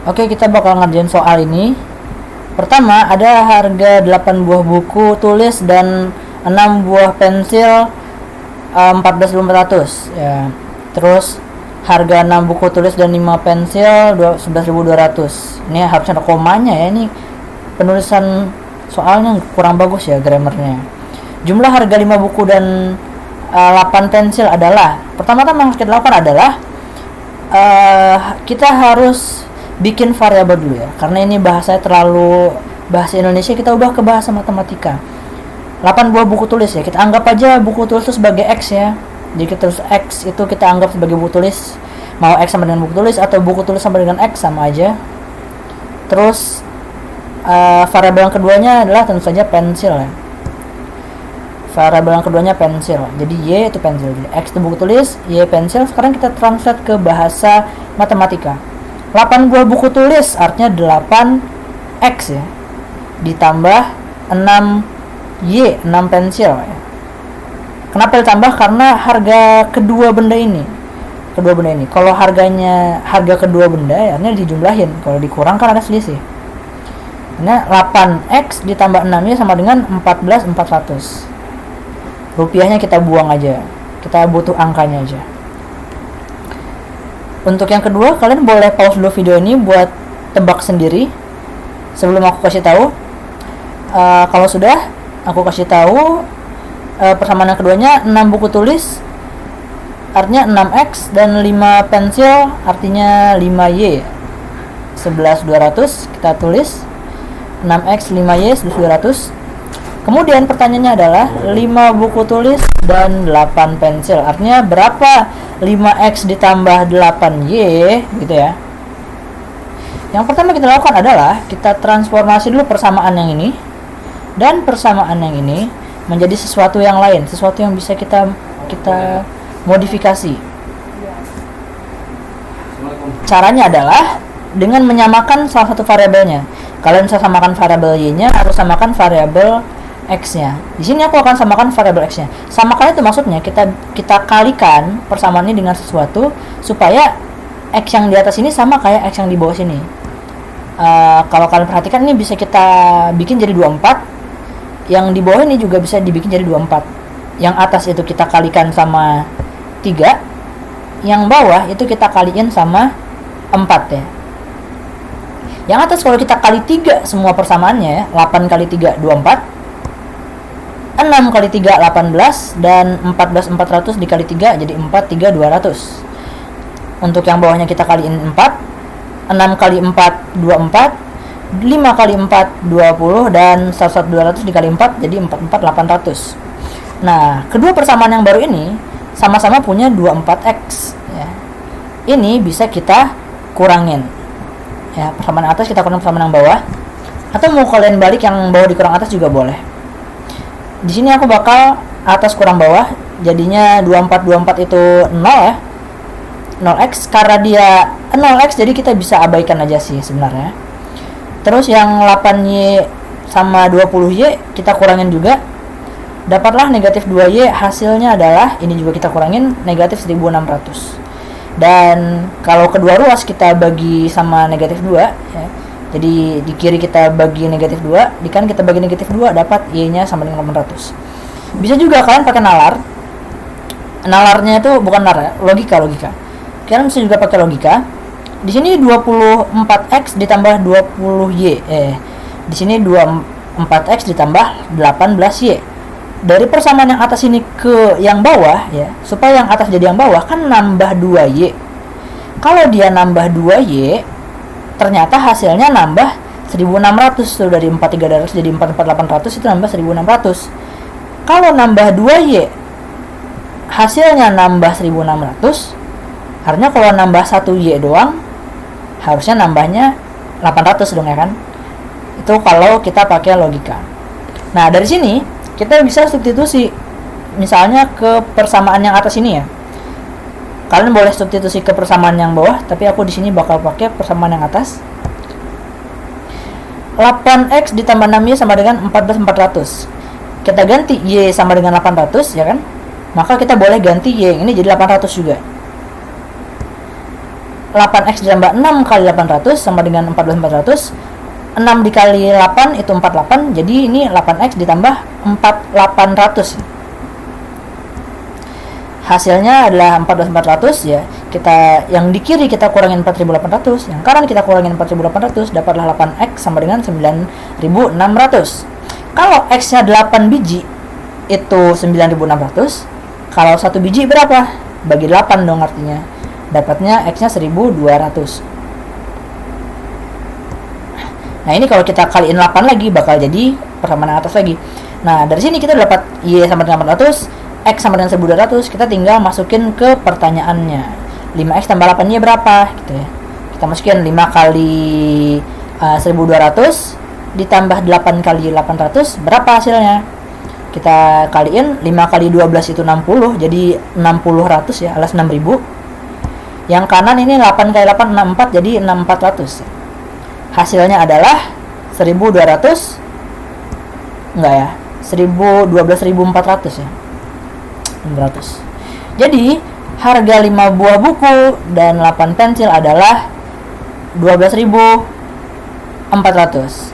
Oke, kita bakal ngerjain soal ini. Pertama, ada harga 8 buah buku tulis dan 6 buah pensil 14.400 ya. Terus harga 6 buku tulis dan 5 pensil 11.200. Ini harusnya ada komanya ya, ini penulisan soalnya kurang bagus ya grammarnya. Jumlah harga 5 buku dan 8 pensil adalah, pertama-tama yang ke-8 adalah kita harus bikin variabel dulu ya, karena ini bahasa Indonesia, kita ubah ke bahasa matematika. 8 buah buku tulis ya, kita anggap aja buku tulis itu sebagai X ya. Jadi terus X itu kita anggap sebagai buku tulis, mau X sama dengan buku tulis atau buku tulis sama dengan X sama aja. Terus variabel yang keduanya adalah tentu saja pensil ya. Variabel yang keduanya pensil, jadi Y itu pensil, jadi X itu buku tulis, Y pensil. Sekarang kita translate ke bahasa matematika. 8 buah buku tulis artinya 8X ya, ditambah 6Y, 6 pensil ya. Kenapa ditambah? Karena harga kedua benda ini. Kalau harga kedua benda ya, artinya dijumlahin. Kalau dikurang kan ada selisih. Nah, 8X ditambah 6Y sama dengan 14.400. Rupiahnya kita buang aja, kita butuh angkanya aja. Untuk yang kedua, kalian boleh pause dulu video ini buat tebak sendiri sebelum aku kasih tahu. Kalau sudah, aku kasih tahu persamaan yang keduanya. 6 buku tulis artinya 6X dan 5 pensil artinya 5Y, 11.200. Kita tulis 6X 5Y 11.200. Kemudian pertanyaannya adalah 5 buku tulis dan 8 pensil. Artinya berapa 5X ditambah 8Y gitu ya. Yang pertama kita lakukan adalah kita transformasi dulu persamaan yang ini dan persamaan yang ini menjadi sesuatu yang lain, sesuatu yang bisa kita modifikasi. Caranya adalah dengan menyamakan salah satu variabelnya. Kalian bisa samakan variabel Y-nya atau samakan variabel X-nya. Di sini aku akan samakan variabel X-nya. Samakan itu maksudnya kita kalikan persamaan ini dengan sesuatu supaya X yang di atas ini sama kayak X yang di bawah sini. Kalau kalian perhatikan, ini bisa kita bikin jadi 24. Yang di bawah ini juga bisa dibikin jadi 24. Yang atas itu kita kalikan sama 3. Yang bawah itu kita kaliin sama 4 ya. Yang atas kalau kita kali 3 semua persamaannya ya, 8 kali 3 24, 6 kali 3 18, dan 14.400 dikali 3 jadi 43200. Untuk yang bawahnya kita kaliin 4, 6 kali 4 24, 5 kali 4 20, dan 1.200 dikali 4 jadi 44.800. Nah, kedua persamaan yang baru ini sama-sama punya 24X ya. Ini bisa kita kurangin ya, persamaan atas kita kurang persamaan yang bawah, atau mau kalian balik yang bawah dikurang atas juga boleh. Di sini aku bakal atas kurang bawah, jadinya 24 itu 0 ya, 0x. Karena dia 0x jadi kita bisa abaikan aja sih sebenarnya. Terus yang 8y sama 20y kita kurangin juga, dapatlah negatif 2y. Hasilnya adalah ini juga kita kurangin, negatif 1600. Dan kalau kedua ruas kita bagi sama negatif 2 ya, jadi di kiri kita bagi negatif 2, di kanan kita bagi negatif 2, dapat y-nya sama dengan 800. Bisa juga kalian pakai nalar. Nalarnya itu bukan nalar ya, logika. Kalian bisa juga pakai logika. Di sini 24x ditambah 20y. Di sini 24x ditambah 18y. Dari persamaan yang atas ini ke yang bawah ya, supaya yang atas jadi yang bawah kan nambah 2y. Kalau dia nambah 2y, ternyata hasilnya nambah 1600 tuh, dari 4300 jadi 44800, itu nambah 1600. Kalau nambah 2y hasilnya nambah 1600, artinya kalau nambah 1y doang harusnya nambahnya 800 dong ya kan. Itu kalau kita pakai logika. Nah, dari sini kita bisa substitusi misalnya ke persamaan yang atas ini ya. Kalian boleh substitusi ke persamaan yang bawah, tapi aku di sini bakal pakai persamaan yang atas. 8x ditambah 6y sama dengan 14.400. Kita ganti y sama dengan 800 ya kan. Maka kita boleh ganti y ini jadi 800 juga. 8x ditambah 6 kali 800 sama dengan 14.400. 6 dikali 8 itu 48. Jadi ini 8x ditambah 4800. Hasilnya adalah 14.400 ya. Kita yang di kiri kita kurangin 4.800, yang kanan kita kurangin 4.800, dapatlah 8x sama dengan 9.600. Kalau x-nya 8 biji itu 9.600. Kalau 1 biji berapa? Bagi 8 dong artinya. Dapatnya x-nya 1.200. Nah, ini kalau kita kaliin 8 lagi bakal jadi persamaan atas lagi. Nah, dari sini kita dapat y sama dengan 800, x sama dengan 1.200. Kita tinggal masukin ke pertanyaannya. 5x tambah 8-nya berapa gitu ya. Kita masukin 5 kali 1.200 ditambah 8 kali 800, berapa hasilnya? Kita kaliin 5 kali 12 itu 60, jadi 60 ya, alias 6.000. Yang kanan ini 8 kali 8 64, jadi 6400. Hasilnya adalah 1.200, enggak ya, 12.400 ya, 600. Jadi harga 5 buah buku dan 8 pensil adalah 12.400.